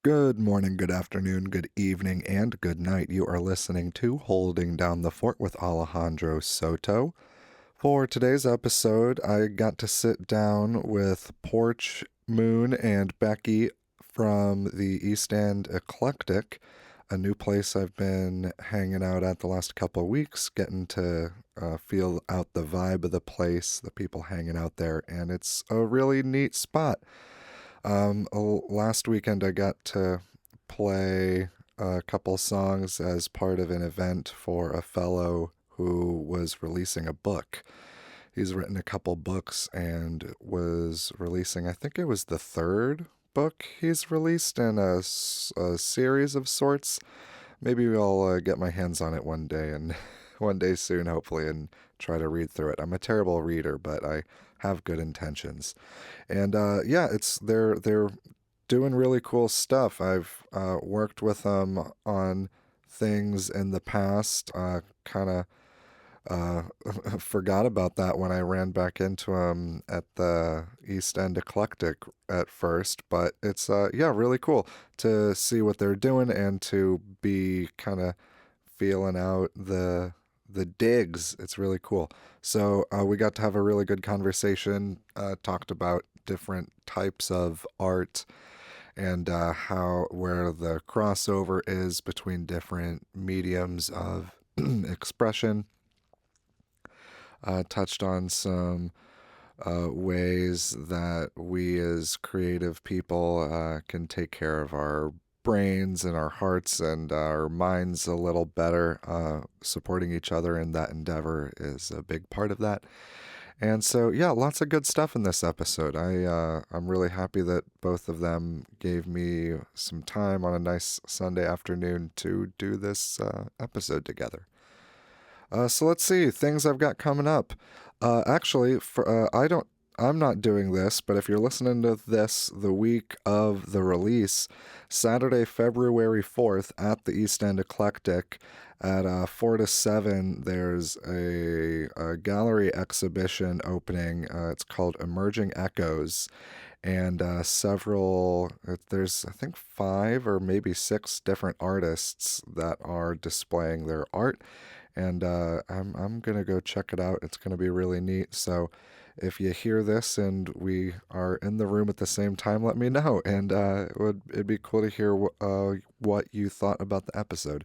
Good morning, good afternoon, good evening, and good night. You are listening to Holding Down the Fort with Alejandro Soto. For today's episode, I got to sit down with Porch, Moon, and Becky from the East End Eclectic, a new place I've been hanging out at the last couple of weeks, getting to feel out the vibe of the place, the people hanging out there, and it's a really neat spot. Last weekend I got to play a couple songs as part of an event for a fellow who was releasing a book. He's written a couple books and was releasing, I think it was the third book he's released in a series of sorts. Maybe I'll get my hands on it one day and one day soon, hopefully, and try to read through it. I'm a terrible reader, but I have good intentions. And yeah, they're doing really cool stuff. I've worked with them on things in the past. Kind of uh, forgot about that when I ran back into them at the East End Eclectic at first, but it's yeah, really cool to see what they're doing and to be kind of feeling out the digs. It's really cool. So we got to have a really good conversation. Talked about different types of art and how where the crossover is between different mediums of expression. Touched on some ways that we as creative people can take care of our brains and our hearts and our minds a little better. Supporting each other in that endeavor is a big part of that. And so, yeah, lots of good stuff in this episode. I'm really happy that both of them gave me some time on a nice Sunday afternoon to do this episode together. So let's see things I've got coming up. Actually, I'm not doing this, but if you're listening to this the week of the release, Saturday, February 4th at the East End Eclectic at 4 to 7, there's a gallery exhibition opening. It's called Emerging Echoes. And there's, I think, 5 or maybe 6 different artists that are displaying their art, and I'm gonna go check it out. It's gonna be really neat. So if you hear this and we are in the room at the same time, let me know. And it'd be cool to hear what you thought about the episode.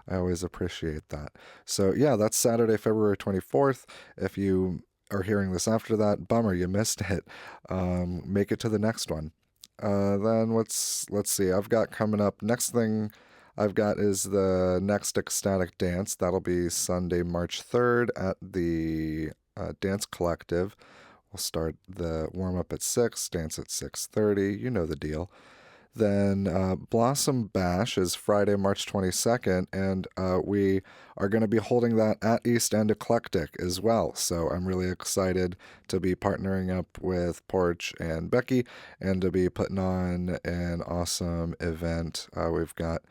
I always appreciate that. So yeah, that's Saturday, February 24th. If you are hearing this after that, bummer, you missed it. Make it to the next one. Then let's see. I've got coming up next thing I've got is the next ecstatic dance. That'll be Sunday, March 3rd at the Dance Collective. We'll start the warm up at 6, dance at 6:30. You know the deal. Then Blossom Bash is Friday, March 22nd, and we are going to be holding that at East End Eclectic as well. So I'm really excited to be partnering up with Porch and Becky and to be putting on an awesome event. We've got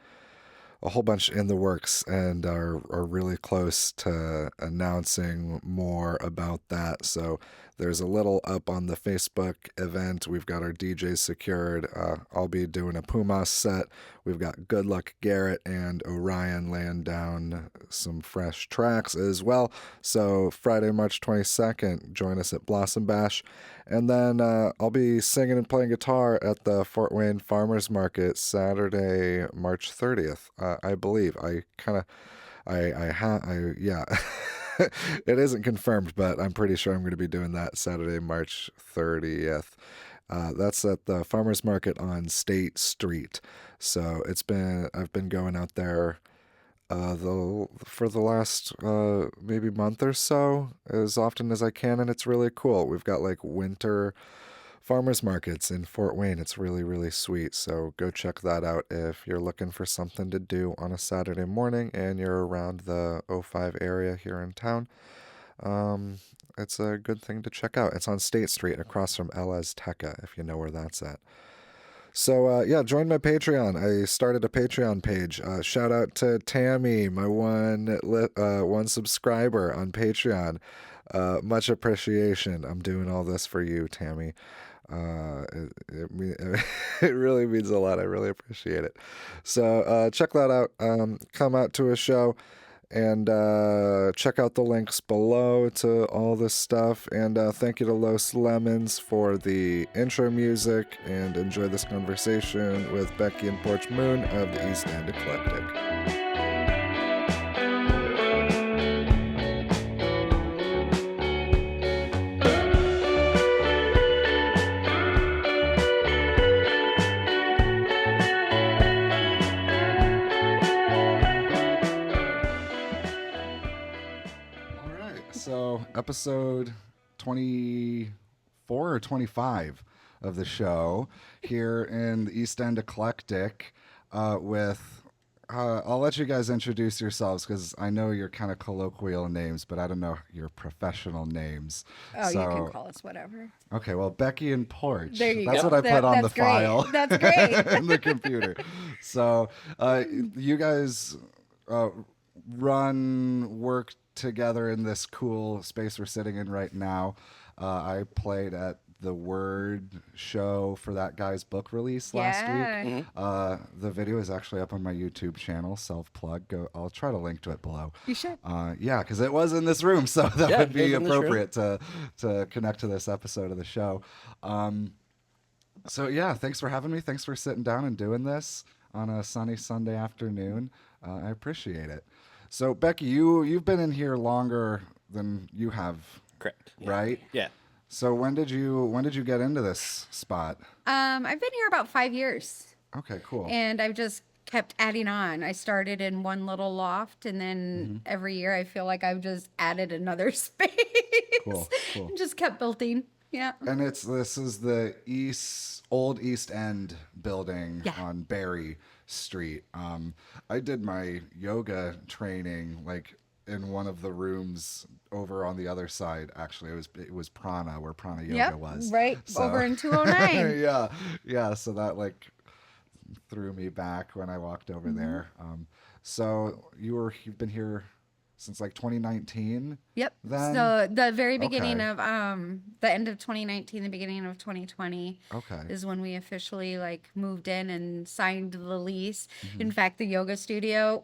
a whole bunch in the works and are really close to announcing more about that. So there's a little up on the Facebook event. We've got our DJs secured. I'll be doing a Pumas set. We've got Good Luck Garrett and Orion laying down some fresh tracks as well. So Friday, March 22nd, join us at Blossom Bash. And then I'll be singing and playing guitar at the Fort Wayne Farmers Market Saturday, March 30th. I believe. Yeah. It isn't confirmed, but I'm pretty sure I'm going to be doing that Saturday, March 30th. That's at the Farmers Market on State Street. So I've been going out there for the last maybe month or so as often as I can, and it's really cool. We've got like winter farmers markets in Fort Wayne. It's really, really sweet. So go check that out if you're looking for something to do on a Saturday morning and you're around the '05 area here in town. Um, it's a good thing to check out. It's on State Street across from El Azteca, if you know where that's at. So yeah, join my Patreon. I started a Patreon page. Shout out to Tammy, my one subscriber on Patreon. Much appreciation. I'm doing all this for you, Tammy. it really means a lot. I really appreciate it. So check that out. Come out to a show and check out the links below to all this stuff. And thank you to Los Lemons for the intro music. And enjoy this conversation with Becky and Porch Moon of the East Ende Eclectic. So, episode 24 or 25 of the show here in the East End Eclectic with, I'll let you guys introduce yourselves because I know your kind of colloquial names, but I don't know your professional names. Oh, you can call us whatever. Okay, well, Becky and Porch. There you That's go. what I put on the great. file. That's great. in the computer. So, you guys work together in this cool space we're sitting in right now. I played at the Word show for that guy's book release last week. The video is actually up on my YouTube channel, self-plug. I'll try to link to it below. You should. Yeah, because it was in this room, so that would be appropriate to connect to this episode of the show. So yeah, thanks for having me. Thanks for sitting down and doing this on a sunny Sunday afternoon. I appreciate it. So Becky, you've been in here longer than you have. Correct. Yeah. Right? Yeah. So when did you get into this spot? I've been here about 5 years. Okay, cool. And I've just kept adding on. I started in one little loft, and then every year I feel like I've just added another space. Cool. And just kept building. Yeah. And this is the old East End building on Berry Street. I did my yoga training like in one of the rooms over on the other side. Actually, it was Prana, where Prana Yoga was. Right, so, over in 209. yeah. So that like threw me back when I walked over there. So you've been here since like 2019. Yep. Then? So the very beginning of the end of 2019, the beginning of 2020 is when we officially like moved in and signed the lease. In fact, the yoga studio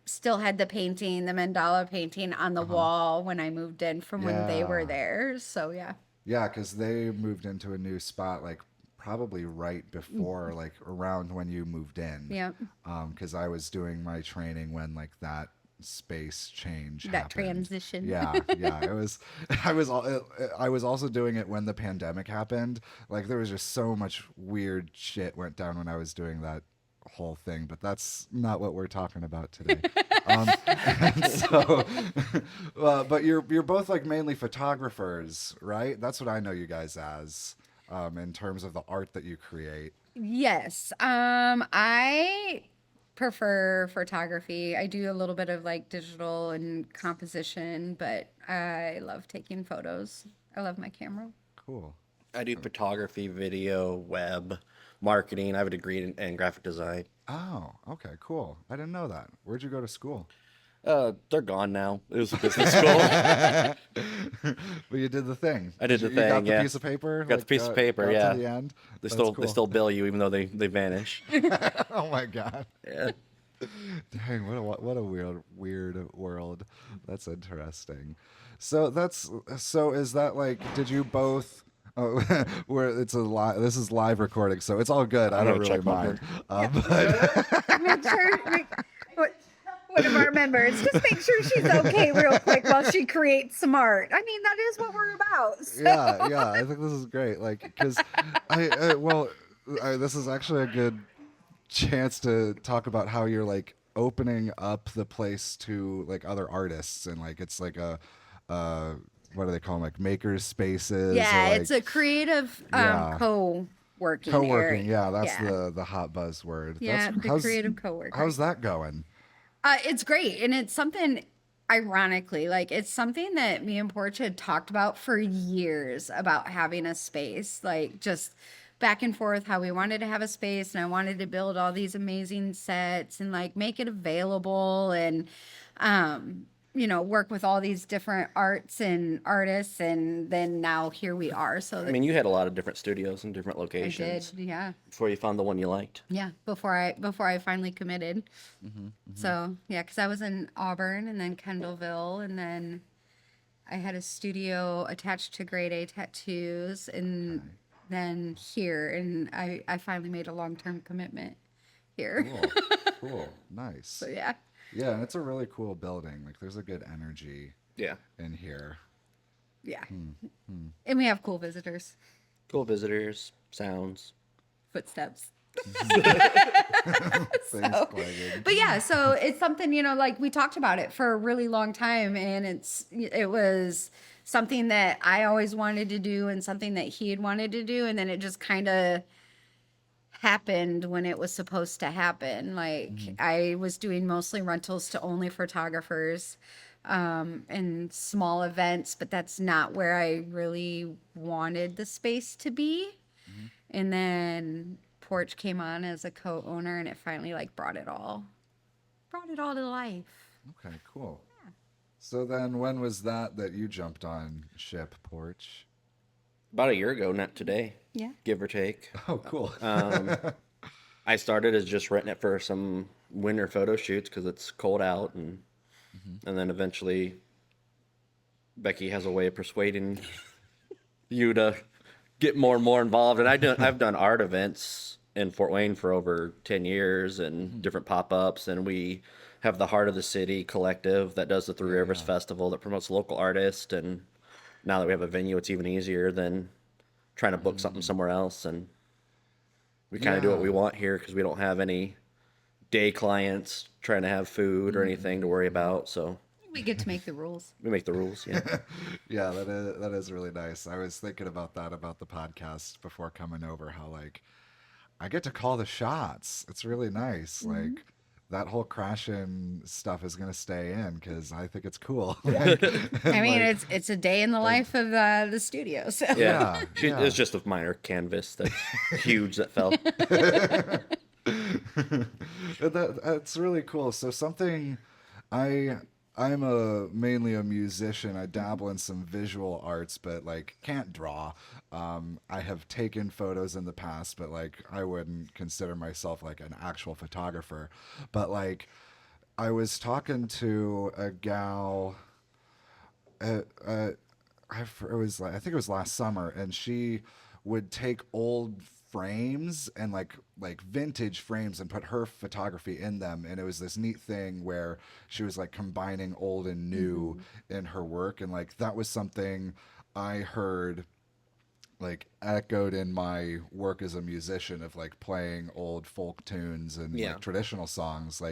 still had the mandala painting on the wall when I moved in from when they were there. So yeah. Yeah, because they moved into a new spot like probably right before, like around when you moved in. Yeah. Because I was doing my training when like that space change that happened. Transition. It was. I was also doing it when the pandemic happened. Like there was just so much weird shit went down when I was doing that whole thing, but that's not what we're talking about today. But you're both like mainly photographers, right? That's what I know you guys as, in terms of the art that you create. Yes. I prefer photography. I do a little bit of like digital and composition, but I love taking photos. I love my camera. Cool. I do photography, video, web, marketing. I have a degree in graphic design. Oh, okay, cool. I didn't know that. Where'd you go to school? They're gone now. It was a business school. But you did the thing. I did the thing. You got the piece of paper. Got the piece of paper. To the end. They still bill you even though they vanish. Oh my god. Yeah. Dang, what a weird world. That's interesting. So is that like, did you both? Oh, this is live recording, so it's all good. I don't really mind. But Make sure one of our members just make sure she's okay real quick while she creates some art. I mean, that is what we're about. So. Yeah. I think this is great. Like, because this is actually a good chance to talk about how you're like opening up the place to like other artists, and like it's like a what do they call them, like makers spaces? Yeah, like, it's a creative co-working area. Yeah, that's the hot buzzword. Yeah, the creative co-working. How's that going? It's great, and it's something, ironically, like it's something that me and Porch had talked about for years, about having a space, like just back and forth how we wanted to have a space, and I wanted to build all these amazing sets and like make it available, and work with all these different arts and artists, and then now here we are. So I mean, you had a lot of different studios and different I locations. did, yeah. Before you found the one you liked. Yeah, before I finally committed. So, yeah, because I was in Auburn and then Kendallville, and then I had a studio attached to Grade A Tattoos, and then here, and I finally made a long-term commitment here. Cool. Nice. So, yeah. Yeah, and it's a really cool building. Like, there's a good energy in here. Yeah. And we have cool visitors. Cool visitors, sounds. Footsteps. Things clanging. But yeah, so it's something, like we talked about it for a really long time, and it was something that I always wanted to do and something that he had wanted to do, and then it just kind of happened when it was supposed to happen. Like I was doing mostly rentals to only photographers and small events, but that's not where I really wanted the space to be. And then Porch came on as a co-owner, and it finally brought it all to life. Okay, cool. Yeah. So then when was that you jumped on ship, Porch? About a year ago, not today. Yeah. Give or take. Oh, cool. I started as just renting it for some winter photo shoots because it's cold out, and then eventually Becky has a way of persuading you to get more and more involved. And I've done art events in Fort Wayne for over 10 years and different pop-ups, and we have the Heart of the City collective that does the Three Rivers Festival that promotes local artists. And now that we have a venue, it's even easier than trying to book something somewhere else. And we kind of do what we want here because we don't have any day clients trying to have food or anything to worry about. So We get to make the rules. we make the rules. Yeah. Yeah, that is really nice. I was thinking about that about the podcast before coming over, how I get to call the shots. It's really nice. Like that whole crashing stuff is gonna stay in because I think it's cool. I mean, it's a day in the life of the studio. So Yeah. It's just a minor canvas that's huge that fell. That's really cool. So something I'm mainly a musician. I dabble in some visual arts, but can't draw. I have taken photos in the past, but I wouldn't consider myself an actual photographer. But I was talking to a gal. I think it was last summer, and she would take old frames and vintage frames and put her photography in them, and it was this neat thing where she was combining old and new in her work, and that was something I heard echoed in my work as a musician of playing old folk tunes and traditional songs,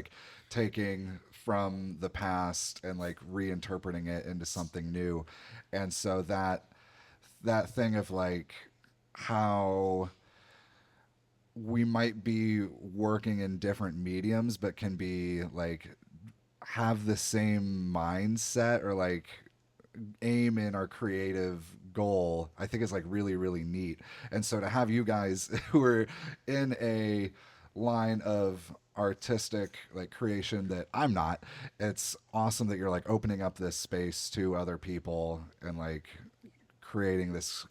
taking from the past and reinterpreting it into something new. And so that thing of how we might be working in different mediums but can be have the same mindset or aim in our creative goal, I think is really, really neat. And so to have you guys who are in a line of artistic creation that I'm not, it's awesome that you're opening up this space to other people and creating this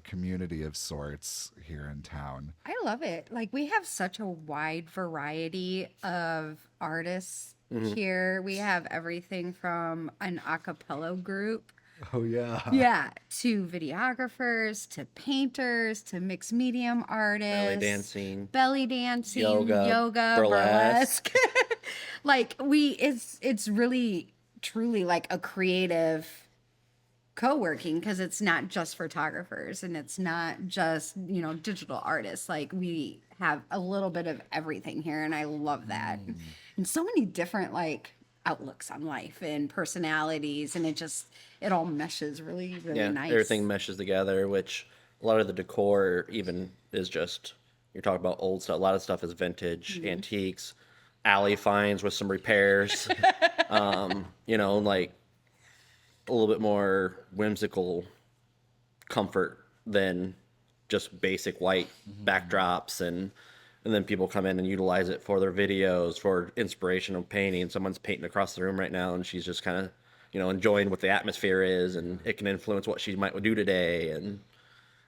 community of sorts here in town. I love it. We have such a wide variety of artists here. We have everything from an a cappella group. Oh, yeah. Yeah, to videographers, to painters, to mixed medium artists. Belly dancing, yoga, burlesque. It's really, truly a creative co-working because it's not just photographers and it's not just digital artists. We have a little bit of everything here, and I love that. And so many different outlooks on life and personalities, and it all meshes really, really nice. Everything meshes together, which a lot of the decor even is just, you're talking about old stuff. A lot of stuff is vintage, antiques, alley finds with some repairs. A little bit more whimsical comfort than just basic white backdrops and and then people come in and utilize it for their videos, for inspirational painting. Someone's painting across the room right now, and she's just kind of, enjoying what the atmosphere is, and it can influence what she might do today, and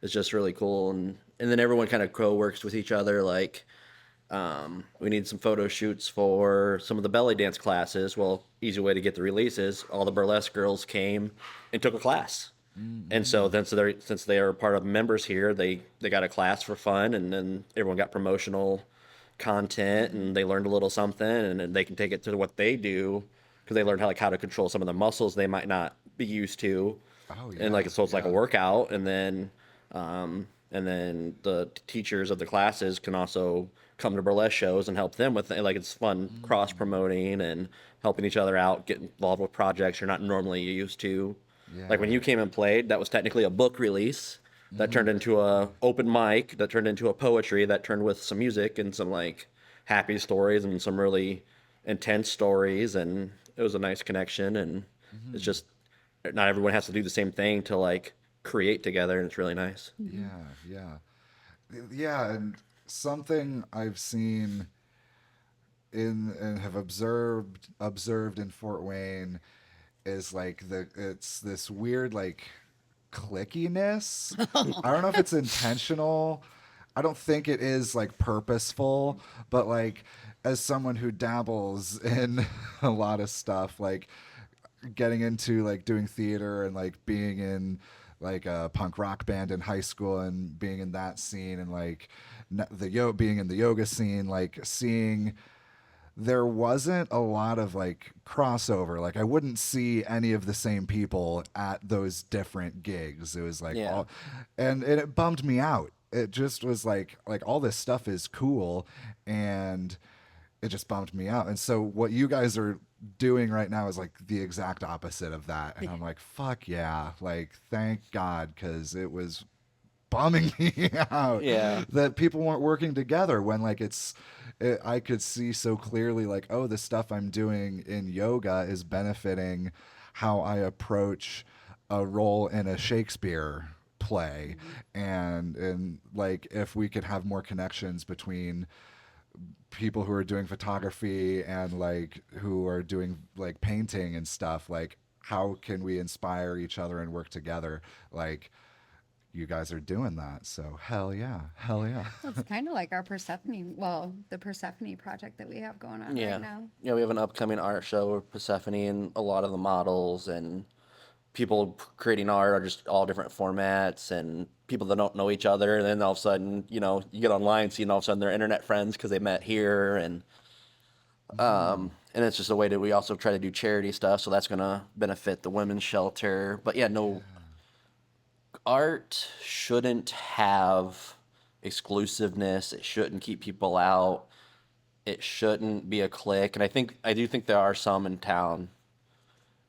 it's just really cool. And then everyone kind of co-works with each other. Like, we need some photo shoots for some of the belly dance classes. Well, easy way to get the releases. All the burlesque girls came and took a class. And so then, since they are part of members here, they got a class for fun, and then everyone got promotional content, and they learned a little something, and then they can take it to what they do, because they learned how to control some of the muscles they might not be used to. Oh, yeah. And like, so it's like a workout, and then the teachers of the classes can also come to burlesque shows and help them with it. Like, it's fun cross promoting and helping each other out, get involved with projects you're not normally used to. Yeah. Like, when you came and played, that was technically a book release that turned into a open mic, that turned into a poetry, that turned with some music and some like happy stories and some really intense stories, and it was a nice connection. And it's just, not everyone has to do the same thing to like create together, and it's really nice. Yeah, and something I've seen in and have observed in Fort Wayne is like it's this weird like clickiness. I don't know if it's intentional. I don't think it is like purposeful, but like, as someone who dabbles in a lot of stuff, like getting into like doing theater and like being in like a punk rock band in high school and being in that scene, and like being in the yoga scene, like seeing there wasn't a lot of like crossover. Like, I wouldn't see any of the same people at those different gigs. It was like and it bummed me out. It just was like all this stuff is cool, and it just bummed me out. And so what you guys are doing right now is like the exact opposite of that. And I'm like, fuck yeah. Like, thank God, because it was bumming me out that people weren't working together, when like I could see so clearly like, oh, the stuff I'm doing in yoga is benefiting how I approach a role in a Shakespeare play. And like, if we could have more connections between people who are doing photography and like who are doing like painting and stuff, like how can we inspire each other and work together? Like, you guys are doing that, so hell yeah. Well, it's kind of like our the Persephone project that we have going on right now. Yeah, we have an upcoming art show with Persephone, and a lot of the models and people creating art are just all different formats, and people that don't know each other, and then all of a sudden, you get online, seeing all of a sudden they're internet friends because they met here, and it's just a way that we also try to do charity stuff, so that's going to benefit the women's shelter. But art shouldn't have exclusiveness. It shouldn't keep people out. It shouldn't be a clique. And I do think there are some in town,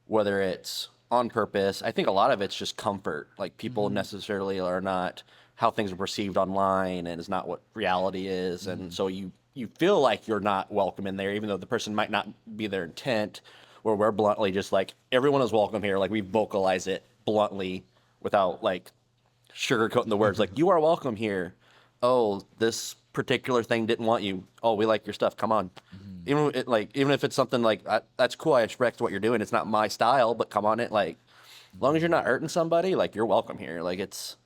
whether it's on purpose. I think a lot of it's just comfort. Like, people necessarily are not how things are perceived online, and is not what reality is. And so you feel like you're not welcome in there, even though the person might not be their intent. Where we're bluntly just like, everyone is welcome here. Like, we vocalize it bluntly without like sugarcoating the words. Like, you are welcome here. Oh, this particular thing didn't want you. Oh, we like your stuff. Come on. Even if it's something like that's cool. I respect what you're doing. It's not my style, but come on it. Like, as long as you're not hurting somebody, like, you're welcome here. Like, it's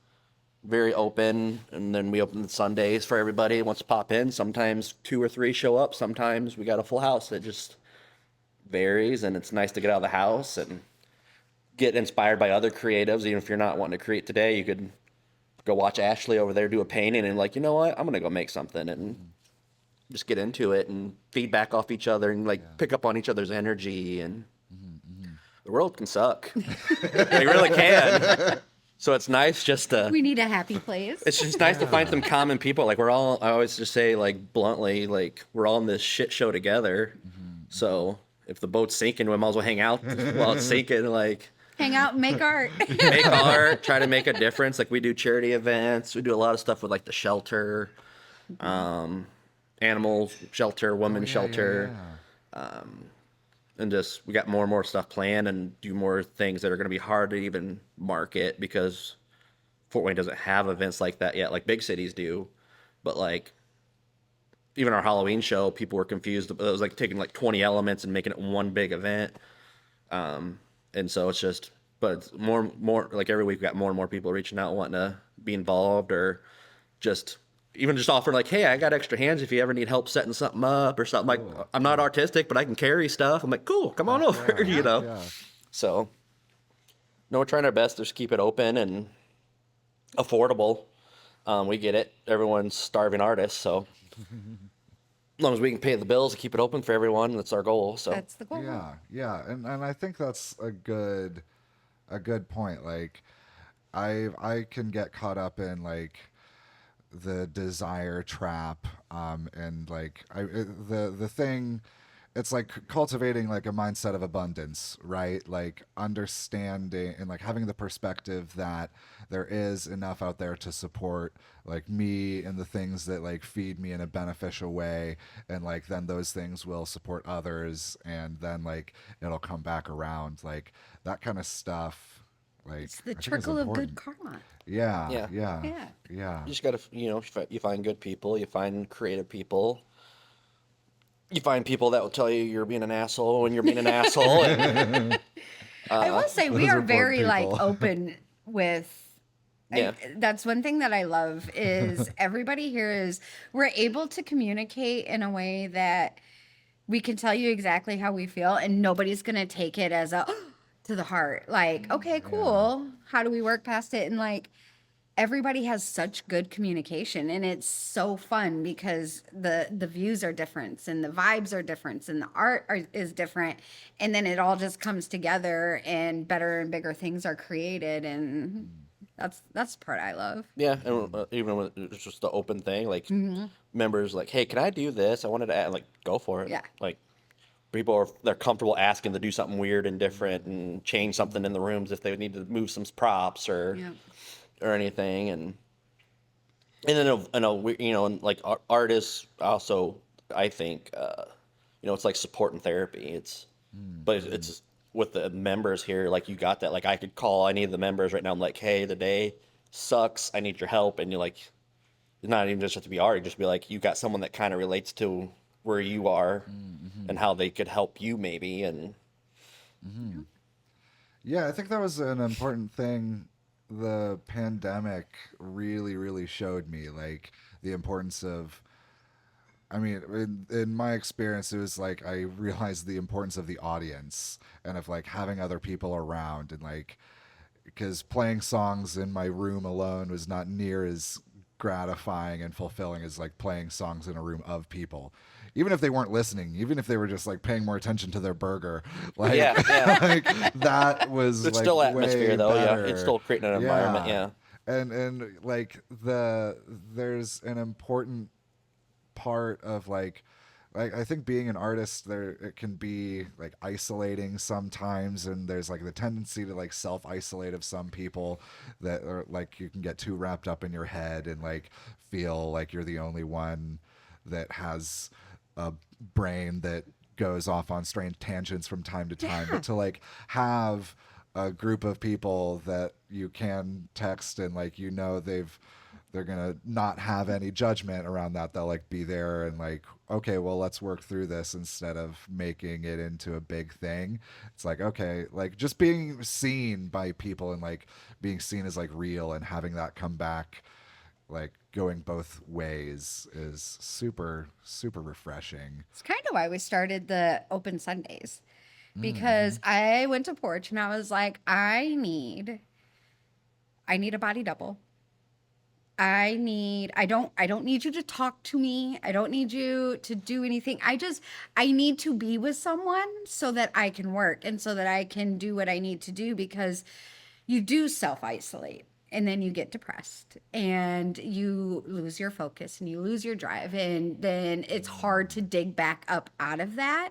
very open. And then we open Sundays for everybody who wants to pop in. Sometimes 2 or 3 show up. Sometimes we got a full house. It just varies, and it's nice to get out of the house and get inspired by other creatives. Even if you're not wanting to create today, you could go watch Ashley over there do a painting, and like, you know what, I'm gonna go make something, and just get into it and feedback off each other, and like pick up on each other's energy. And the world can suck. It really can. So it's nice just to, we need a happy place. It's just nice to find some common people. Like, I always just say, like, bluntly, like, we're all in this shit show together. So if the boat's sinking, we might as well hang out while it's sinking. Like, hang out and make art. Make art, try to make a difference. Like, we do charity events. We do a lot of stuff with like the shelter, animal shelter, women's shelter. And just, we got more and more stuff planned, and do more things that are going to be hard to even market, because Fort Wayne doesn't have events like that yet, like big cities do. But like, even our Halloween show, people were confused. It was like taking like 20 elements and making it one big event. And so it's just, but it's more like every week we got more and more people reaching out wanting to be involved, or just even just offering like, hey, I got extra hands if you ever need help setting something up or something. Like, I'm not artistic, but I can carry stuff. I'm like, cool, come on over, you know? Yeah. So, no, we're trying our best to just keep it open and affordable. We get it. Everyone's starving artists, so as long as we can pay the bills and keep it open for everyone, that's our goal. So That's the goal. Yeah, and I think that's a good point. Like, I can get caught up in like the desire trap, and like the thing, it's like cultivating like a mindset of abundance, right? Like understanding and like having the perspective that there is enough out there to support like me and the things that like feed me in a beneficial way, and like then those things will support others, and then like it'll come back around, like that kind of stuff. Like, It's the I think is trickle of good important. karma. Yeah, yeah, yeah, Yeah. yeah. you just gotta, you know, you find good people, you find creative people, you find people that will tell you you're being an asshole when you're being an asshole. And, I will say we Those are are important very like people. open with yeah, that's one thing that I love is everybody here is we're able to communicate in a way that we can tell you exactly how we feel and nobody's going to take it as a to the heart. Like, okay, Yeah. cool. How do we work past it? And like everybody has such good communication and it's so fun because the views are different and the vibes are different and the is different, and then it all just comes together and better and bigger things are created, and that's the part I love. yeah, and even when it's just the open thing, like members like, hey, can I do this? I wanted to add, like, go for it. Yeah. Like, people are, they're comfortable asking to do something weird and different and change something in the rooms if they need to move some props Yeah. or anything. And then you know, and like artists also, I think, you know, it's like support and therapy. But it's with the members here, like you got that. Like I could call any of the members right now. I'm like, hey, the day sucks. I need your help. And you're like, it's not even just have to be art. Just be like, you got someone that kind of relates to where you are and how they could help you maybe. And Yeah, I think that was an important thing the pandemic really, really showed me. Like the importance of, I mean, in my experience, it was like I realized the importance of the audience and of like having other people around, and like, because playing songs in my room alone was not near as gratifying and fulfilling as like playing songs in a room of people, even if they weren't listening, even if they were just like paying more attention to their burger, like, yeah, yeah. like that was It's like still way atmosphere though. Yeah, it's better. still creating an environment. Yeah, Yeah. and like there's an important part of like I think being an artist, there it can be like isolating sometimes, and there's like the tendency to like self isolate of some people, that are like you can get too wrapped up in your head and like feel like you're the only one that has a brain that goes off on strange tangents from time to time. But to like have a group of people that you can text, and like, you know, they're gonna not have any judgment around that. They'll like be there and like, okay, well, let's work through this instead of making it into a big thing. It's like, okay, like just being seen by people and like being seen as like real, and having that come back, like going both ways, is super, super refreshing. It's kind of why we started the open Sundays, because I went to Porch and I was like, I need a body double. I don't need you to talk to me. I don't need you to do anything. I need to be with someone so that I can work and so that I can do what I need to do, because you do self isolate and then you get depressed and you lose your focus and you lose your drive, and then it's hard to dig back up out of that.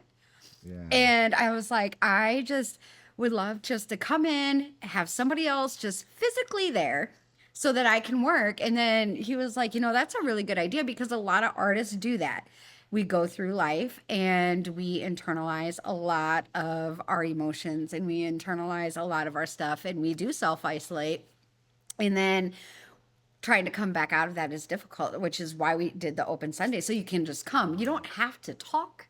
Yeah. And I was like, I just would love just to come in, have somebody else just physically there so that I can work. And then he was like, that's a really good idea, because a lot of artists do that. We go through life and we internalize a lot of our emotions and we internalize a lot of our stuff and we do self isolate. And then trying to come back out of that is difficult, which is why we did the open Sunday. So you can just come. You don't have to talk.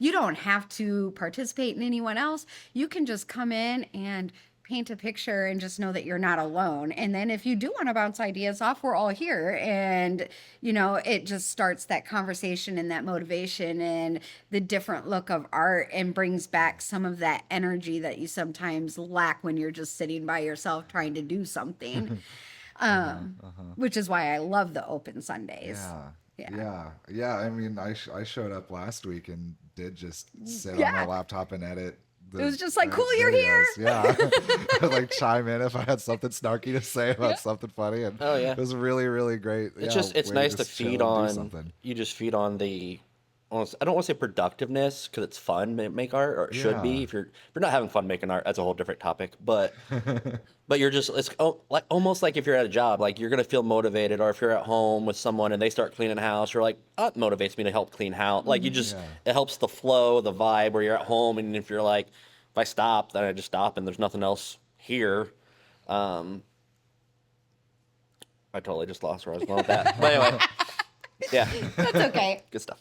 You don't have to participate in anyone else. You can just come in and paint a picture and just know that you're not alone. And then if you do want to bounce ideas off, we're all here. And, it just starts that conversation and that motivation and the different look of art and brings back some of that energy that you sometimes lack when you're just sitting by yourself trying to do something. Which is why I love the open Sundays. Yeah. I mean, I showed up last week and did just sit on Yeah. my laptop and edit. It was just like, cool, you're here. Yeah. Like chime in if I had something snarky to say about something funny. And it was really, really great. It's nice to feed on, you just feed on the, I don't want to say productiveness because it's fun to make art, or it should be. If you're not having fun making art, that's a whole different topic. But you're just, it's like almost like if you're at a job, like you're gonna feel motivated, or if you're at home with someone and they start cleaning house, you're like, oh, it motivates me to help clean house. Like you just, it helps the flow, the vibe where you're at home, and if you're like, if I stop, then I just stop, and there's nothing else here. I totally just lost where I was going with that. But anyway, yeah, That's okay. good stuff.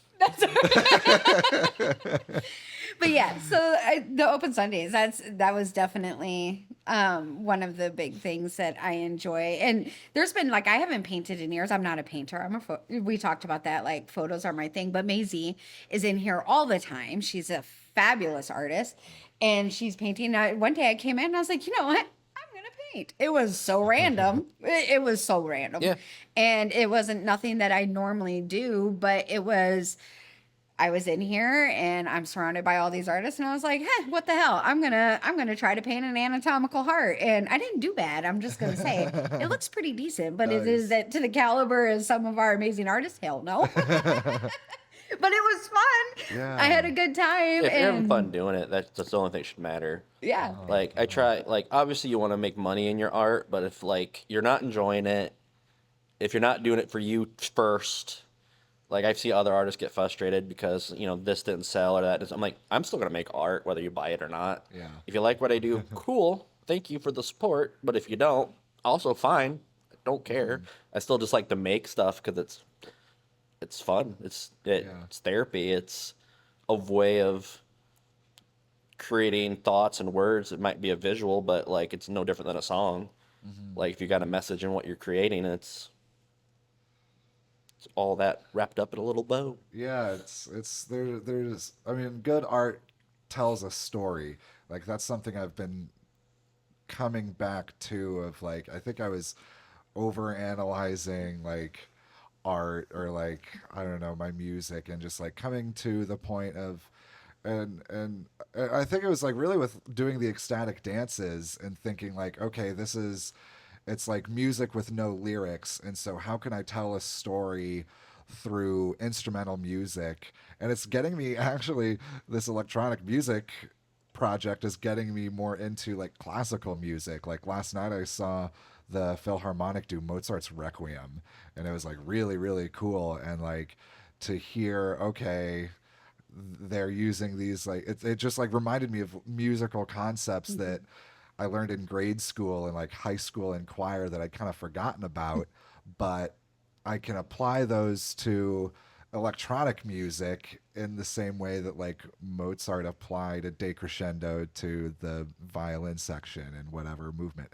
But yeah, so the open Sundays, that was definitely one of the big things that I enjoy. And there's been I haven't painted in years. I'm not a painter. We talked about that. Like photos are my thing. But Maisie is in here all the time. She's a fabulous artist, and she's painting. One day I came in and I was like, you know what? I'm gonna paint. It was so random. It was so random. Yeah. And it wasn't nothing that I normally do, but I was in here and I'm surrounded by all these artists, and I was like, hey, what the hell? I'm gonna try to paint an anatomical heart. And I didn't do bad. I'm just gonna say it looks pretty decent, but It is that to the caliber as some of our amazing artists? Hell no. But it was fun. Yeah. I had a good time. If you're having fun doing it, that's the only thing that should matter. Yeah. Like I try, obviously you want to make money in your art, but if you're not enjoying it, if you're not doing it for you first, I see other artists get frustrated because this didn't sell or that doesn't. I'm like, I'm still gonna make art whether you buy it or not. Yeah. If you like what I do, cool. Thank you for the support. But if you don't, also fine. I don't care. I still just like to make stuff because it's fun. It's therapy. It's a way of creating thoughts and words. It might be a visual, but it's no different than a song. If you got a message in what you're creating, it's all that wrapped up in a little bow. Yeah, there's I mean, good art tells a story. That's something I've been coming back to of I think I was over analyzing art or I don't know, my music, and just coming to the point of and I think it was really with doing the ecstatic dances and thinking okay, it's music with no lyrics, and so how can I tell a story through instrumental music? And it's getting me, actually, this electronic music project is getting me more into classical music. Last night I saw the Philharmonic do Mozart's Requiem, and it was really, really cool. And to hear, okay, they're using these it just reminded me of musical concepts that I learned in grade school and high school in choir that I'd kind of forgotten about, but I can apply those to electronic music in the same way that Mozart applied a decrescendo to the violin section and whatever movement.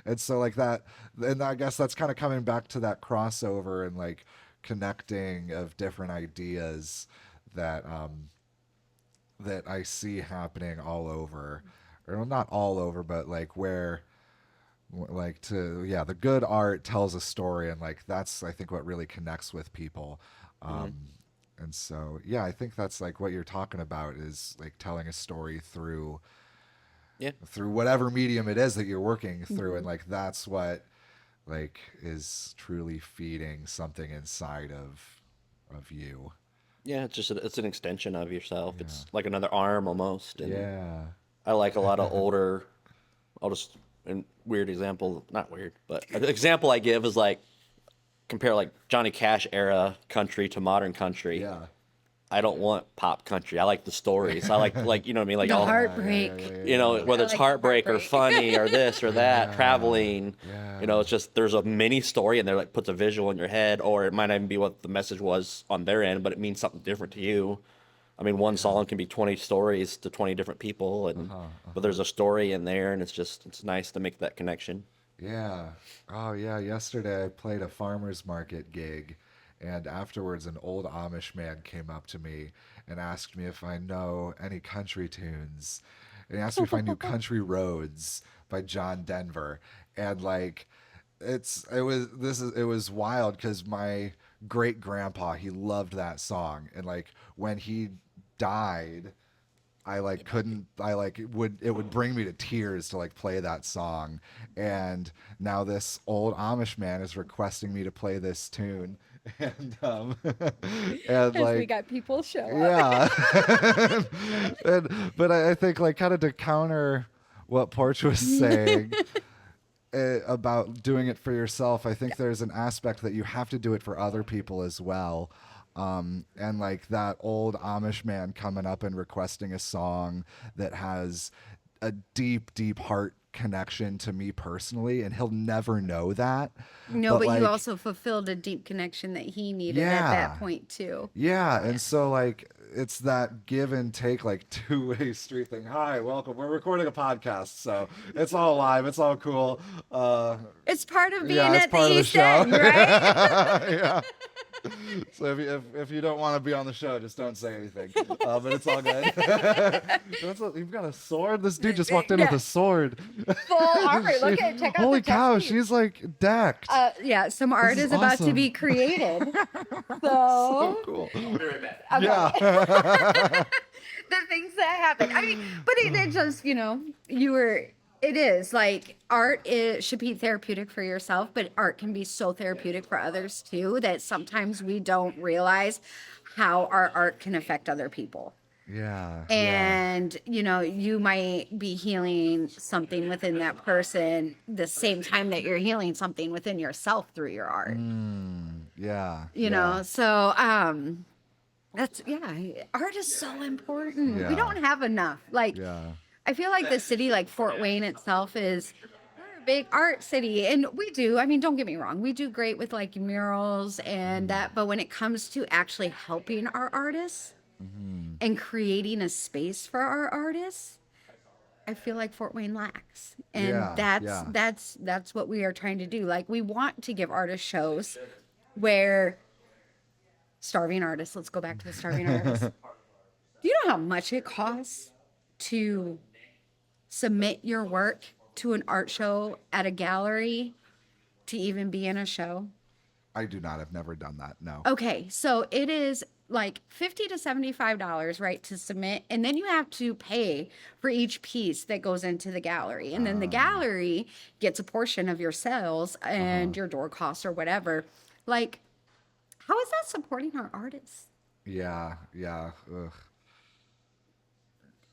And so that, and I guess that's kind of coming back to that crossover and connecting of different ideas that that I see happening all over. Or not all over, but where the good art tells a story, and that's I think what really connects with people. And so I think that's what you're talking about is telling a story through whatever medium it is that you're working through, and that's what is truly feeding something inside of you. Yeah, it's an extension of yourself. It's like another arm almost. And Yeah. I like a lot of older, weird example, not weird, but an example I give is compare Johnny Cash era country to modern country. Yeah. I don't want pop country. I like the stories. I like you know what I mean, like The all heartbreak. you know, whether it's like the heartbreak or heartbreak. funny or this or that, traveling. Yeah. You know, it's just there's a mini story in there that puts a visual in your head, or it might not even be what the message was on their end, but it means something different to you. I mean, one song can be 20 stories to 20 different people, and but there's a story in there, and it's nice to make that connection. Yeah. Oh, yeah. Yesterday I played a farmer's market gig, and afterwards an old Amish man came up to me and asked me if I know any country tunes. And he asked me if I knew Country Roads by John Denver. And like it was wild because my great grandpa, he loved that song. And like when he died, I like couldn't I like it would bring me to tears to like play that song. And now this old Amish man is requesting me to play this tune. And and As we like got people show up. yeah. But I think like kind of to counter what Porch was saying about doing it for yourself, I think there's an aspect that you have to do it for other people as well. And like that old Amish man coming up and requesting a song that has a deep, deep heart connection to me personally, and he'll never know that. No, but like, you also fulfilled a deep connection that he needed at Yeah. that point too. yeah, and so like it's that give and take, like two-way street thing. Hi, welcome. We're recording a podcast, so it's all live. It's all cool. It's part of being Yeah, it's at the part of the East show. End, right? Yeah. So if you don't want to be on the show, just don't say anything. But it's all good. You've got a sword. This dude just walked in with a sword. Full art. Look at check out Holy the cow, tattoos. she's like decked. Yeah, some art is is about to awesome. be created. So So cool. I'll be right back. Yeah. the things that happen. I mean, but it just, it is like should be therapeutic for yourself, but art can be so therapeutic for others too that sometimes we don't realize how our art can affect other people. Yeah. And you might be healing something within that person the same time that you're healing something within yourself through your art. Yeah. You know, so art is so important. Yeah. We don't have enough. Like Yeah. I feel like the city, like Fort Wayne itself, we're a big art city, and we do. I mean, don't get me wrong, we do great with like murals and that, but when it comes to actually helping our artists and creating a space for our artists, I feel like Fort Wayne lacks, and Yeah, that's what we are trying to do. Like we want to give artist shows where starving artists. Let's go back to the starving artists. Do you know how much it costs to submit your work to an art show at a gallery to even be in a show? I do not. I've never done that. No. Okay, so it is like $50 to $75, right, to submit, and then you have to pay for each piece that goes into the gallery, and then the gallery gets a portion of your sales and your door costs or whatever. Like, how is that supporting our artists? Yeah. Yeah. Ugh.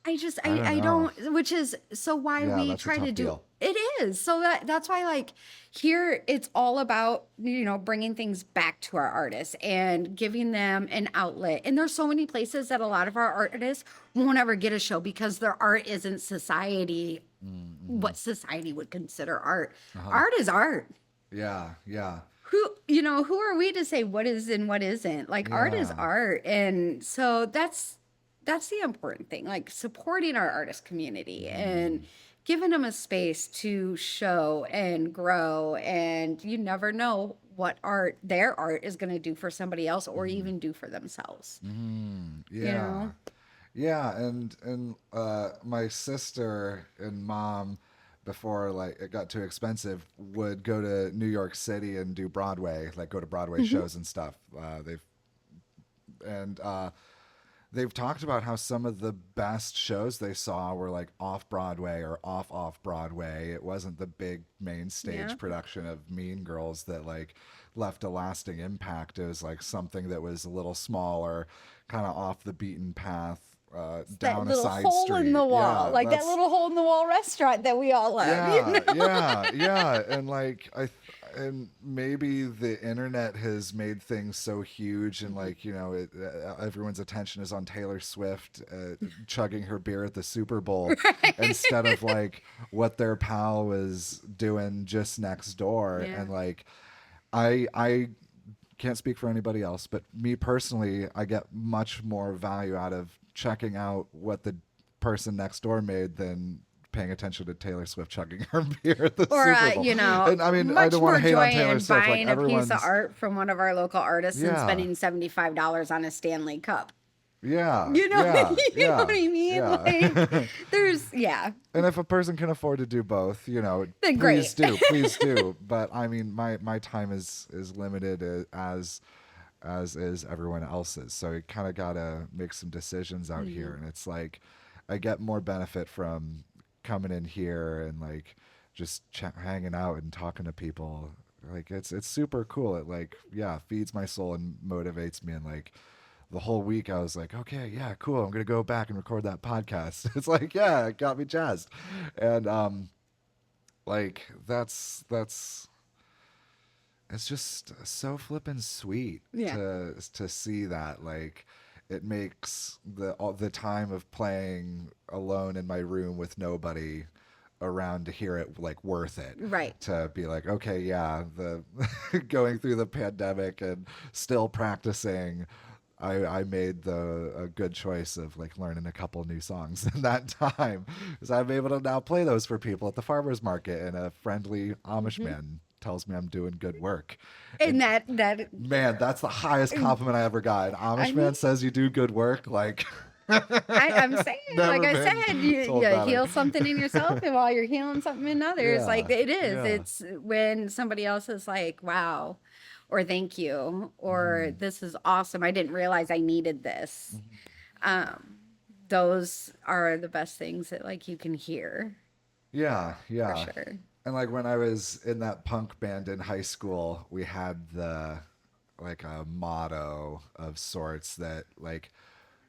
I don't, which is so why Yeah, we that's a try to tough do deal. it is. So that's why like here it's all about, bringing things back to our artists and giving them an outlet. And there's so many places that a lot of our artists won't ever get a show because their art isn't society, what society would consider art. Art is art. Yeah. Yeah. Who are we to say what is and what isn't? Like art is Yeah. art. And so that's the important thing, like supporting our artist community and giving them a space to show and grow. And you never know what their art is going to do for somebody else or even do for themselves. Yeah. Yeah, and my sister and mom, before like it got too expensive, would go to New York City and do Broadway, like go to Broadway shows and stuff. They've talked about how some of the best shows they saw were like off Broadway or off Broadway. It wasn't the big main stage Yeah. production of Mean Girls that like left a lasting impact. It was like something that was a little smaller, kind of off the beaten path, down that a little side hole street. in the wall, Yeah, like that little hole in the wall restaurant that we all love. Yeah. And like and maybe the internet has made things so huge, and like everyone's attention is on Taylor Swift chugging her beer at the Super Bowl Right. instead of like what their pal was doing just next door. Yeah. And like I can't speak for anybody else, but me personally, I get much more value out of checking out what the person next door made than paying attention to Taylor Swift chugging her beer at the Or Super Bowl. And I mean, I much don't want more to hate joy on Taylor in Swift. Like buying a piece everyone's, of art from one of our local artists and Yeah. spending $75 on a Stanley Cup. yeah, You know, yeah, you know yeah, what I mean? yeah. Like, And if a person can afford to do both, Then please great. please do. But I mean, my time is limited as is everyone else's. So you kind of gotta make some decisions out here. And it's like, I get more benefit from coming in here and like just hanging out and talking to people. Like it's super cool. It like feeds my soul and motivates me. And like the whole week I was like, okay, yeah, cool. I'm gonna go back and record that podcast. It's like, yeah, it got me jazzed. And like that's it's just so flippin' sweet to see that. Like it makes all the time of playing alone in my room with nobody around to hear it like worth it. Right. To be like, okay, yeah, the going through the pandemic and still practicing, I made a good choice of like learning a couple new songs in that time, because I'm able to now play those for people at the farmers market, and a friendly Amish man tells me I'm doing good work. And that Man, that's the highest compliment I ever got. An Amish man says you do good work. Like I'm saying, Never like I been said, you told better. heal something in yourself, and while you're healing something in others, Yeah, like it is. yeah. It's when somebody else is like, "Wow," or "Thank you," or "This is awesome. I didn't realize I needed this." Those are the best things that like you can hear. Yeah. For sure. And like when I was in that punk band in high school, we had like a motto of sorts that like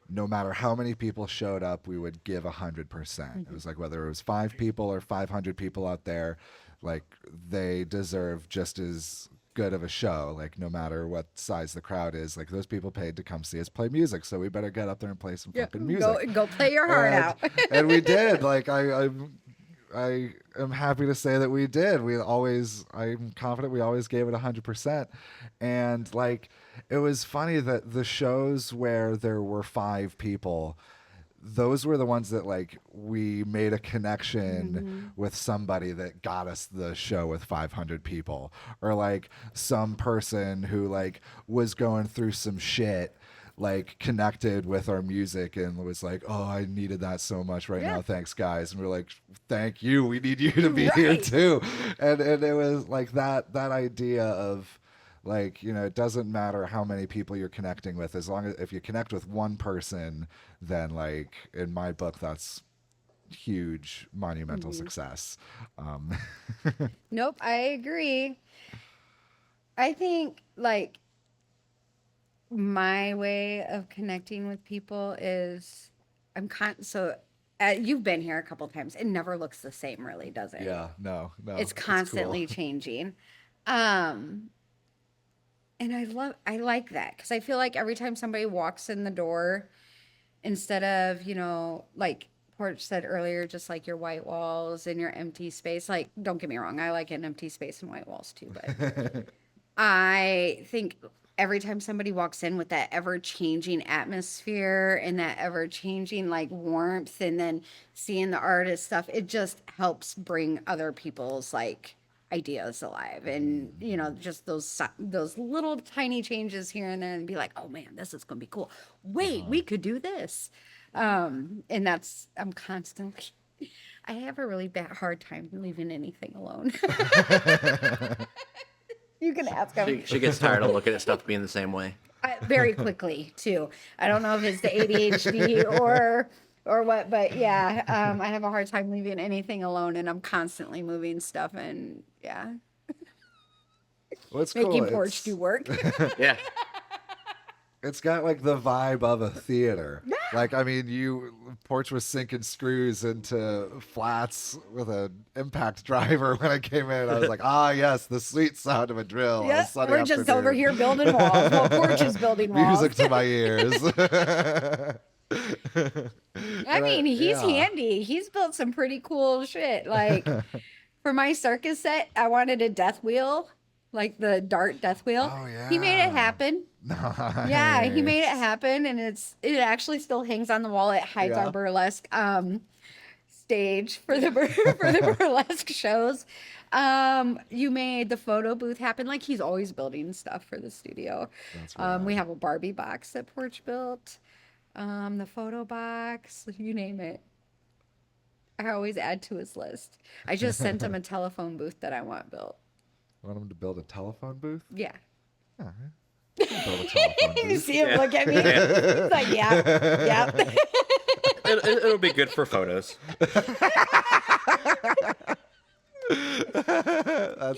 no matter how many people showed up, we would give 100%. It was like whether it was 5 people or 500 people out there, like they deserve just as good of a show. Like no matter what size the crowd is, like those people paid to come see us play music, so we better get up there and play some fucking music. Go play your heart out. And we did. Like I am happy to say that we did. I'm confident we always gave it 100%. And like, it was funny that the shows where there were 5 people, those were the ones that like we made a connection with somebody that got us the show with 500 people, or like some person who like was going through some shit, like connected with our music and was like, oh, I needed that so much right now, thanks guys. And we're like, thank you, we need you to be here too. And it was like that idea of like, it doesn't matter how many people you're connecting with, as long as if you connect with one person, then like in my book that's huge monumental success. Nope, I agree. I think like my way of connecting with people is you've been here a couple times. It never looks the same, really, does it? Yeah, no, It's constantly changing. And I like that, because I feel like every time somebody walks in the door, instead of, like Porch said earlier, just like your white walls and your empty space, like, don't get me wrong, I like an empty space and white walls too, but I think every time somebody walks in with that ever-changing atmosphere and that ever-changing like warmth, and then seeing the artist stuff, it just helps bring other people's like ideas alive. And just those little tiny changes here and there, and be like, oh man, this is gonna be cool, wait, we could do this. And I'm constantly, I have a really hard time leaving anything alone. You can ask him. She gets tired of looking at stuff being the same way. Very quickly too. I don't know if it's the ADHD or what, but yeah, I have a hard time leaving anything alone, and I'm constantly moving stuff, and yeah. Well, it's Making cool. Porch do work. Yeah. It's got like the vibe of a theater. Like, I mean, Porch was sinking screws into flats with an impact driver when I came in. I was like, yes, the sweet sound of a drill. Yeah, we're just over here building walls. Well, Porch is building walls. Music to my ears. I mean, he's handy. He's built some pretty cool shit. Like, for my circus set, I wanted a death wheel, like the dart death wheel. Oh, yeah. He made it happen. Nice. Yeah, he made it happen, and it actually still hangs on the wall. It hides our burlesque stage for the burlesque shows. You made the photo booth happen. Like, he's always building stuff for the studio. That's right. We have a Barbie box that Porch built. The photo box, you name it. I always add to his list. I just sent him a telephone booth that I want built. Want him to build a telephone booth? Yeah. All right. Build a telephone booth. You see him look at me? He's like, yeah. It'll be good for photos. That's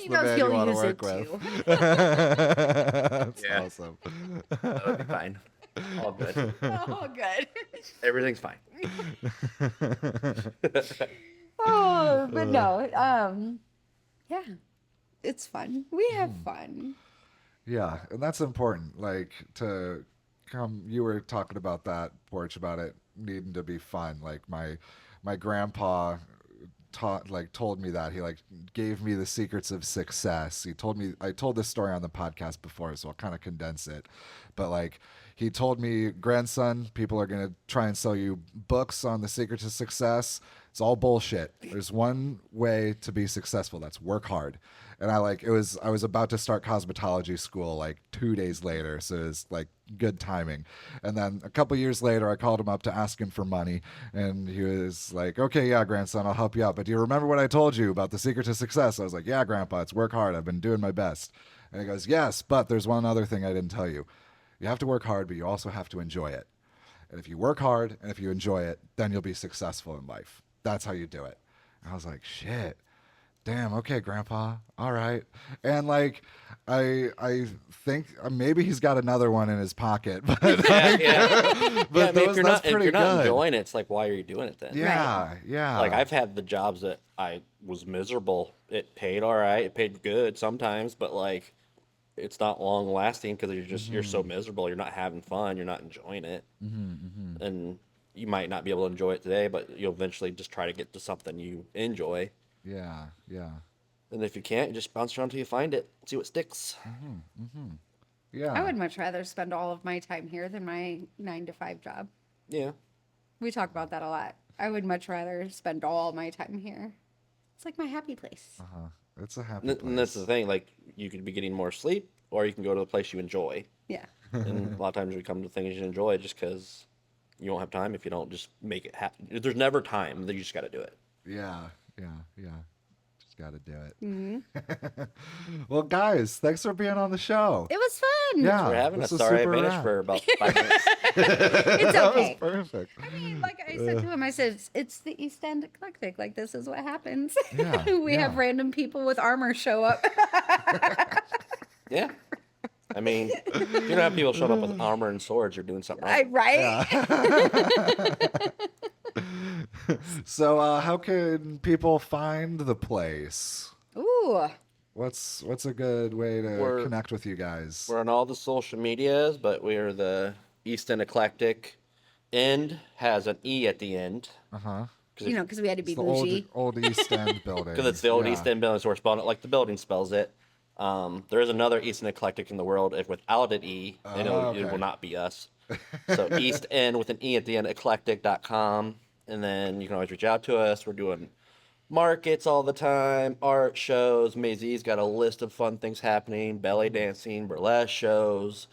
He the knows man he'll you want to use work it with. too. That's awesome. That'll be fine. All good. Oh, good. Everything's fine. Oh, but no. Yeah. It's fun. We have fun. Yeah, and that's important. Like, to come, you were talking about that, Porch, about it needing to be fun. Like, my grandpa told me that. He gave me the secrets of success. I told this story on the podcast before, so I'll kind of condense it. But he told me, grandson, people are going to try and sell you books on the secrets of success. It's all bullshit. There's one way to be successful. That's work hard. And I was about to start cosmetology school 2 days later. So it was good timing. And then a couple years later, I called him up to ask him for money. And he was like, okay, yeah, grandson, I'll help you out. But do you remember what I told you about the secret to success? I was like, yeah, grandpa, it's work hard. I've been doing my best. And he goes, yes, but there's one other thing I didn't tell you. You have to work hard, but you also have to enjoy it. And if you work hard and if you enjoy it, then you'll be successful in life. That's how you do it. And I was like, shit. Damn, okay, grandpa. All right. And I think maybe he's got another one in his pocket. But But if you're not enjoying it, it's why are you doing it then? Yeah, Right. yeah. I've had the jobs that I was miserable. It paid all right. It paid good sometimes, but it's not long lasting because you're so miserable. You're not having fun. You're not enjoying it. And you might not be able to enjoy it today, but you'll eventually just try to get to something you enjoy. Yeah, yeah. And if you can't, you just bounce around until you find it. See what sticks. Yeah. I would much rather spend all of my time here than my 9-to-5 job. Yeah. We talk about that a lot. I would much rather spend all my time here. It's like my happy place. It's a happy And place. that's the thing. You could be getting more sleep, or you can go to the place you enjoy. Yeah. And a lot of times we come to things you enjoy just because you won't have time if you don't just make it happen. There's never time. You just got to do it. Yeah. Just got to do it. Well, guys, thanks for being on the show. It was fun. Yeah. We're having this a was sorry super advantage rad. for about 5 minutes. It's That was okay. perfect. I mean, like I said to him, I said, it's the East End Eclectic. This is what happens. Yeah, We have random people with armor show up. Yeah. I mean, if you don't have people showing up with armor and swords, you're doing something wrong. Right? So, how can people find the place? Ooh. What's a good way to connect with you guys? We're on all the social medias, but we're the East End Eclectic. End has an E at the end. Because we had to be It's the bougie. old East End building. Because it's the old East End building, so we're spelling it like the building spells it. There is another East End Eclectic in the world without an E, and it will not be us. So East End with an E at the end, eclectic.com. And then you can always reach out to us. We're doing markets all the time, art shows. Maisie's got a list of fun things happening, belly dancing, burlesque shows.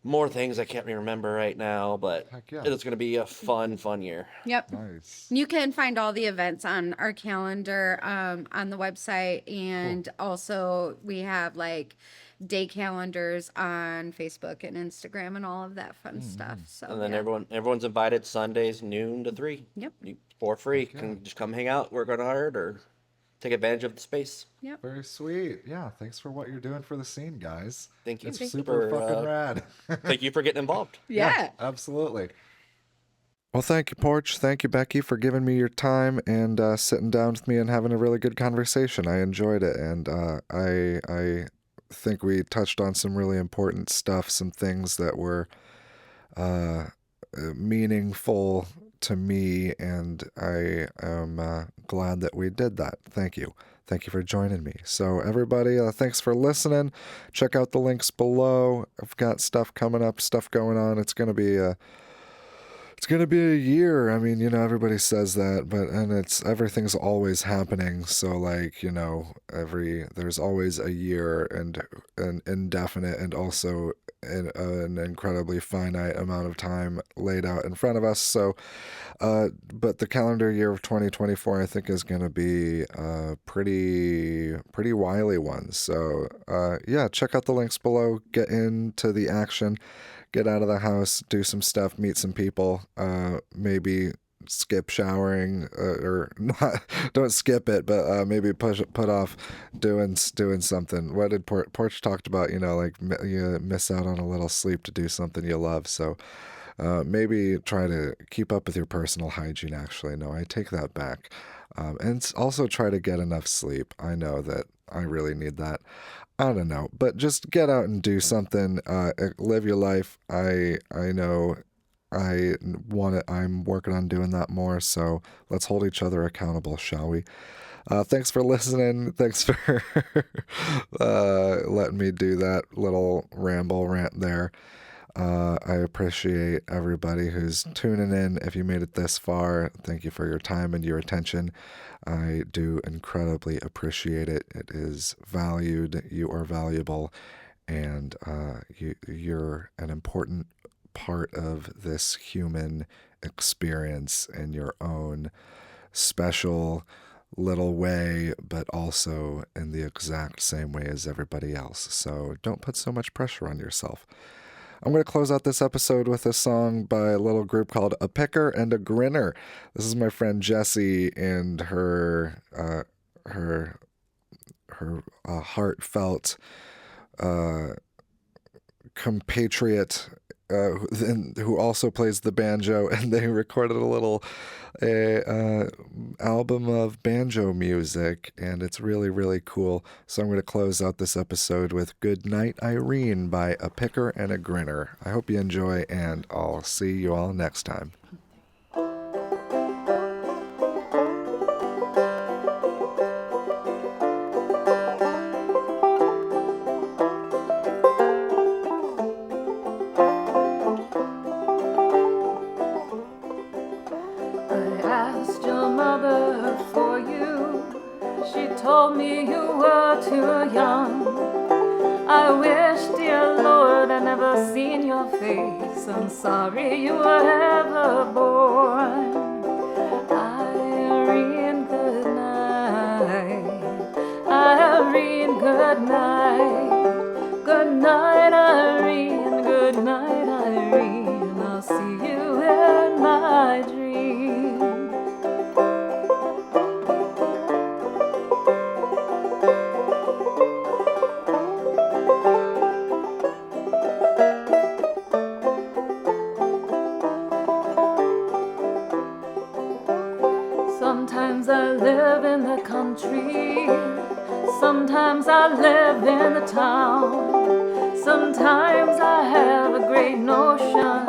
More things I can't remember right now, but Heck yeah. it's going to be a fun year. Yep. Nice. You can find all the events on our calendar on the website. And also we have day calendars on Facebook and Instagram and all of that fun stuff. So And then yeah. everyone's invited Sundays noon to 3. Yep. For free. Can just come hang out, work on art, or take advantage of the space. Yep. Very sweet. Yeah, thanks for what you're doing for the scene, guys. Thank you. It's Thank you super for, fucking rad. Thank you for getting involved. Yeah. Absolutely. Well, thank you, Porch. Thank you, Becky, for giving me your time and sitting down with me and having a really good conversation. I enjoyed it, and I think we touched on some really important stuff, some things that were uh, meaningful to me, and I am glad that we did that. Thank you. Thank you for joining me. So, everybody, thanks for listening. Check out the links below. I've got stuff coming up, stuff going on. It's gonna be a year. I mean, everybody says that, but and everything's always happening. So like, there's always a year and an indefinite and also an incredibly finite amount of time laid out in front of us. So, but the calendar year of 2024, I think, is gonna be a pretty wily one. So, yeah, check out the links below. Get into the action. Get out of the house, do some stuff, meet some people, maybe skip showering or not. Don't skip it, but maybe put off doing something. What did Porch talked about? Like you miss out on a little sleep to do something you love. So maybe try to keep up with your personal hygiene. Actually, no, I take that back. And also try to get enough sleep. I know that I really need that. I don't know, but just get out and do something. Live your life. I know I want it. I'm working on doing that more. So let's hold each other accountable, shall we? Thanks for listening. Thanks for letting me do that little ramble rant there. I appreciate everybody who's tuning in. If you made it this far, thank you for your time and your attention. I do incredibly appreciate it. It is valued. You are valuable, and you're an important part of this human experience in your own special little way, but also in the exact same way as everybody else. So don't put so much pressure on yourself. I'm going to close out this episode with a song by a little group called A Picker and a Grinner. This is my friend Jessie and her heartfelt compatriot who also plays the banjo, and they recorded a little album of banjo music, and it's really, really cool. So I'm going to close out this episode with Good Night Irene by A Picker and a Grinner. I hope you enjoy, and I'll see you all next time. Told me you were too young. I wish, dear Lord, I'd never seen your face. I'm sorry you were ever born. Irene, good night. Irene, good night. Good night, Irene. Good night, Irene. I'll see you in my dreams. Sometimes I live in the country, sometimes I live in the town. Sometimes I have a great notion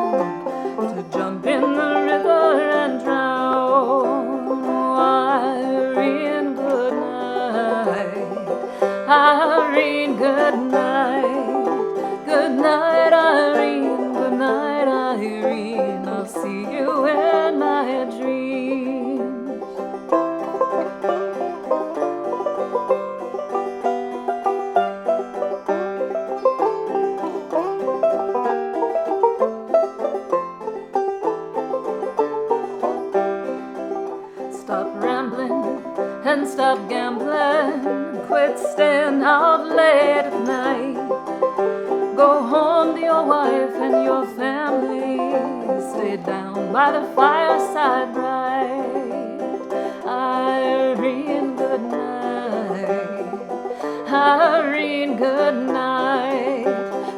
to jump in the river and drown. Irene, good night. Irene, good night. Good night, Irene. Good night, Irene. I'll see you in my dreams. And stop gambling, quit staying out late at night. Go home to your wife and your family, stay down by the fireside bright. Irene, good night. Irene, good night.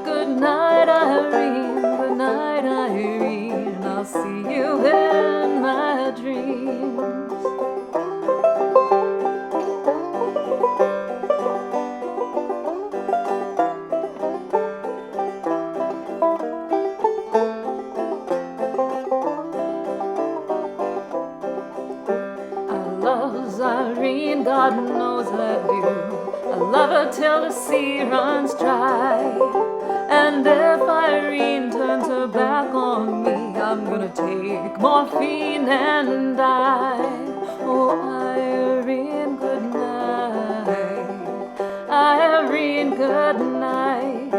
Good night, Irene. Good night, Irene. I'll see you there. God knows I do. I love her till the sea runs dry. And if Irene turns her back on me, I'm gonna take morphine and die. Oh, Irene, good night. Irene, good night.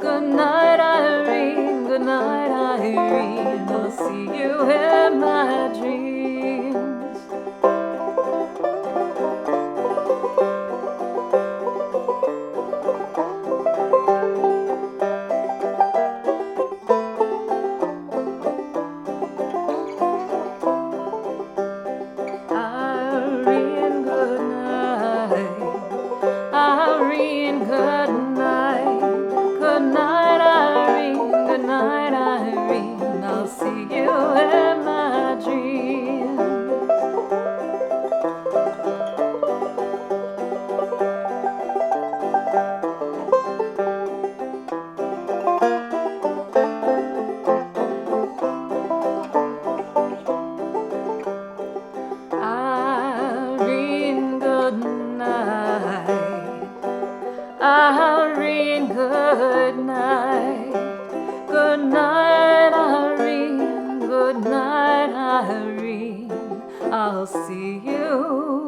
Good night, Irene. Good night, Irene. I'll see you in my dreams. Irene, good night. Irene, good night. Good night, Irene. Good night, Irene. I'll see you in my dreams. Irene, good night. Irene, good night. Good night, Irene. Good night, Irene. I'll see you